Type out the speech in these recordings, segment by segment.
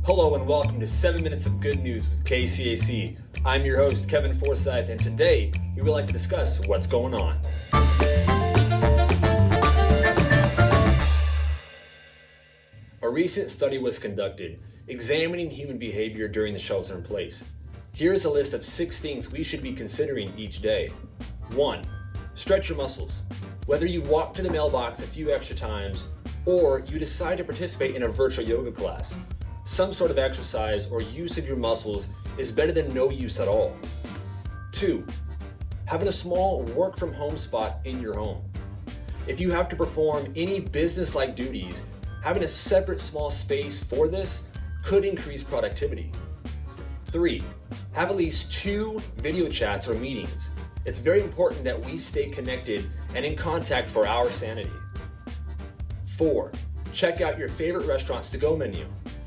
Hello and welcome to 7 Minutes of Good News with KCAC. I'm your host, Kevin Forsyth, and today we would like to discuss what's going on. A recent study was conducted examining human behavior during the shelter in place. Here's a list of 6 things we should be considering each day. 1. Stretch your muscles. Whether you walk to the mailbox a few extra times or you decide to participate in a virtual yoga class, some sort of exercise or use of your muscles is better than no use at all. 2. Having a small work from home spot in your home. If you have to perform any business-like duties, having a separate small space for this could increase productivity. 3. Have at least 2 video chats or meetings. It's very important that we stay connected and in contact for our sanity. 4. Check out your favorite restaurant's to-go menu.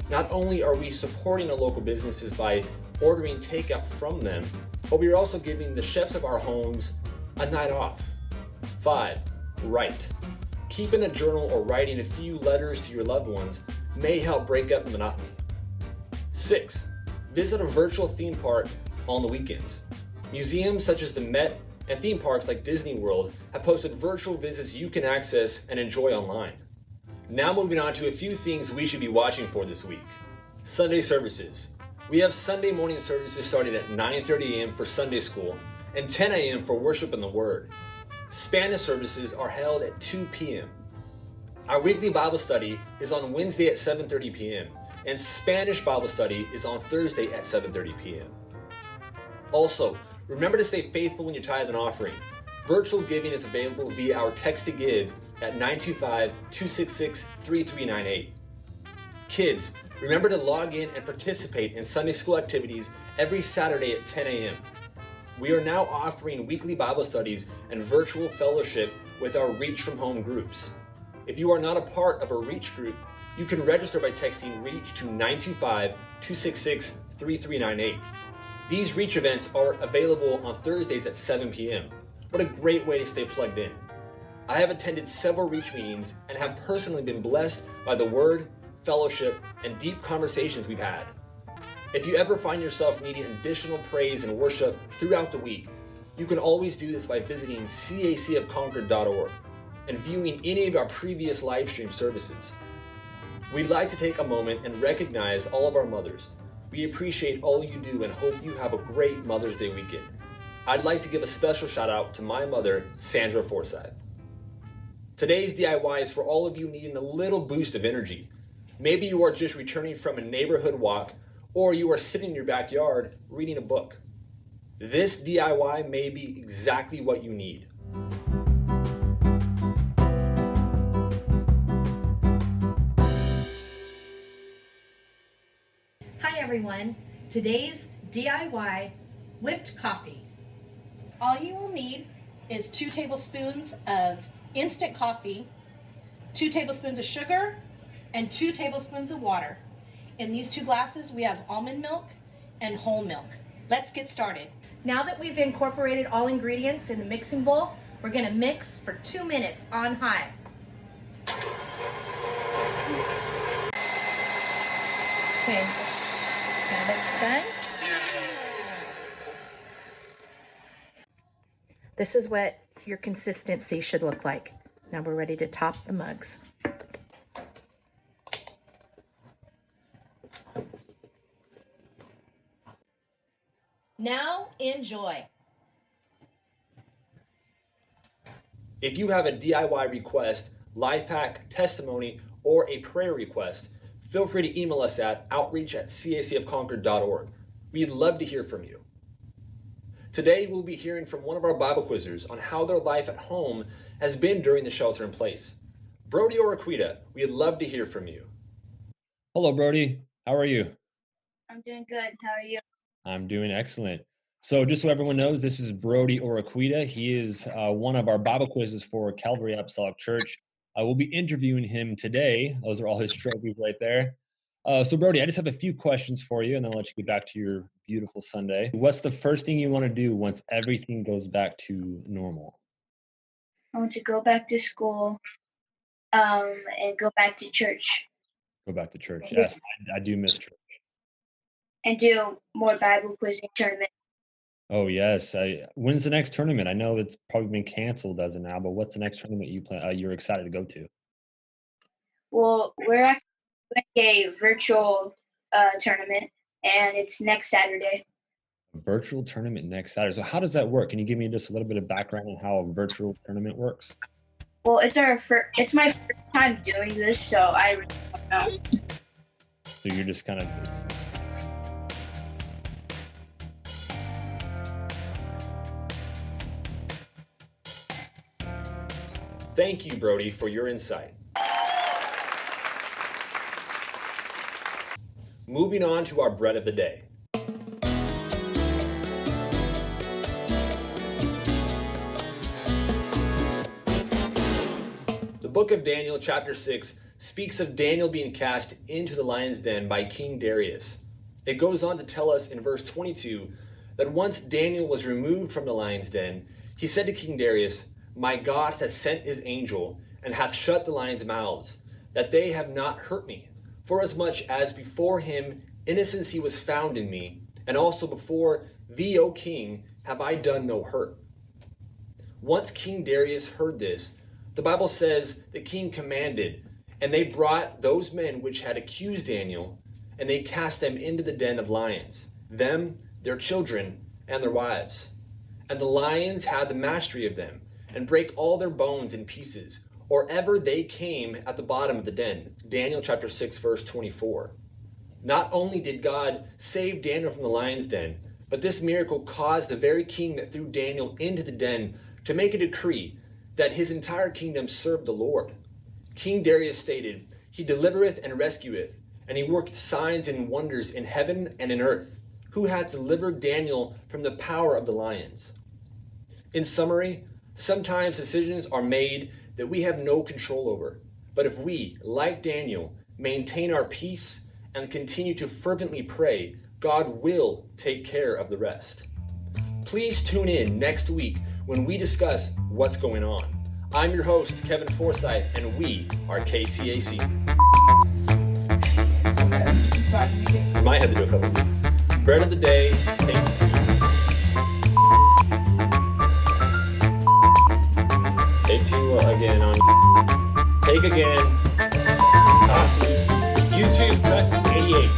Not only are we supporting the local businesses by ordering takeout from them, but we are also giving the chefs of our homes a night off. 5. Write. Keeping a journal or writing a few letters to your loved ones may help break up the monotony. 6. Visit a virtual theme park on the weekends. Museums such as the Met and theme parks like Disney World have posted virtual visits you can access and enjoy online. Now moving on to a few things we should be watching for this week. Sunday services. We have Sunday morning services starting at 9:30 a.m. for Sunday school and 10 a.m. for worship in the Word. Spanish services are held at 2 p.m. Our weekly Bible study is on Wednesday at 7:30 p.m. and Spanish Bible study is on Thursday at 7:30 p.m. Also, remember to stay faithful when you tithe and offering. Virtual giving is available via our text to give at 925-266-3398. Kids, remember to log in and participate in Sunday school activities every Saturday at 10 a.m. We are now offering weekly Bible studies and virtual fellowship with our Reach from Home groups. If you are not a part of a Reach group, you can register by texting REACH to 925-266-3398. These Reach events are available on Thursdays at 7 p.m. What a great way to stay plugged in. I have attended several Reach meetings and have personally been blessed by the word, fellowship, and deep conversations we've had. If you ever find yourself needing additional praise and worship throughout the week, you can always do this by visiting cacofconcord.org and viewing any of our previous live stream services. We'd like to take a moment and recognize all of our mothers. We appreciate all you do and hope you have a great Mother's Day weekend. I'd like to give a special shout out to my mother, Sandra Forsyth. Today's DIY is for all of you needing a little boost of energy. Maybe you are just returning from a neighborhood walk, or you are sitting in your backyard reading a book. This DIY may be exactly what you need. Hi everyone, today's DIY whipped coffee. All you will need is 2 tablespoons of instant coffee, 2 tablespoons of sugar, and 2 tablespoons of water. In these 2 glasses, we have almond milk and whole milk. Let's get started. Now that we've incorporated all ingredients in the mixing bowl, we're gonna mix for 2 minutes on high. Okay, now that's done. This is what your consistency should look like. Now we're ready to top the mugs. Now enjoy. If you have a DIY request, life hack, testimony, or a prayer request, feel free to email us at outreach@cacofconcord.org. We'd love to hear from you. Today, we'll be hearing from one of our Bible quizzers on how their life at home has been during the shelter in place. Brody or Aquita, we'd love to hear from you. Hello, Brody. How are you? I'm doing good. How are you? I'm doing excellent. So just so everyone knows, this is Brody or Aquita. He is one of our Bible quizzes for Calvary Apostolic Church. I will be interviewing him today. Those are all his trophies right there. So Brody, I just have a few questions for you, and then I'll let you get back to your beautiful Sunday. What's the first thing you want to do once everything goes back to normal? I want to go back to school, and go back to church. Go back to church. Yes, I do miss church. and do more Bible quizzing tournament. Oh yes. When's the next tournament? I know it's probably been canceled as of now, but what's the next tournament you plan? You're excited to go to? Well, we're actually doing a virtual tournament, and it's next Saturday. A virtual tournament next Saturday. So how does that work? Can you give me just a little bit of background on how a virtual tournament works? Well, it's my first time doing this, so I really don't know. So you're just kind of Thank you, Brody, for your insight. Moving on to our bread of the day. The book of Daniel, chapter 6, speaks of Daniel being cast into the lion's den by King Darius. It goes on to tell us in verse 22 that once Daniel was removed from the lion's den, he said to King Darius, "My God hath sent his angel, and hath shut the lions' mouths, that they have not hurt me, forasmuch as before him innocency was found in me, and also before thee, O king, have I done no hurt." Once King Darius heard this, the Bible says the king commanded, and they brought those men which had accused Daniel, and they cast them into the den of lions, them, their children, and their wives. And the lions had the mastery of them, and brake all their bones in pieces, or ever they came at the bottom of the den. Daniel chapter 6, verse 24. Not only did God save Daniel from the lion's den, but this miracle caused the very king that threw Daniel into the den to make a decree that his entire kingdom served the Lord. King Darius stated, "He delivereth and rescueth, and he worketh signs and wonders in heaven and in earth, who hath delivered Daniel from the power of the lions." In summary, sometimes decisions are made that we have no control over. But if we, like Daniel, maintain our peace and continue to fervently pray, God will take care of the rest. Please tune in next week when we discuss what's going on. I'm your host, Kevin Forsyth, and we are KCAC. I might have to do a couple of these. Bread of the day, take two. Take two again on. Take again. YouTube cut 88.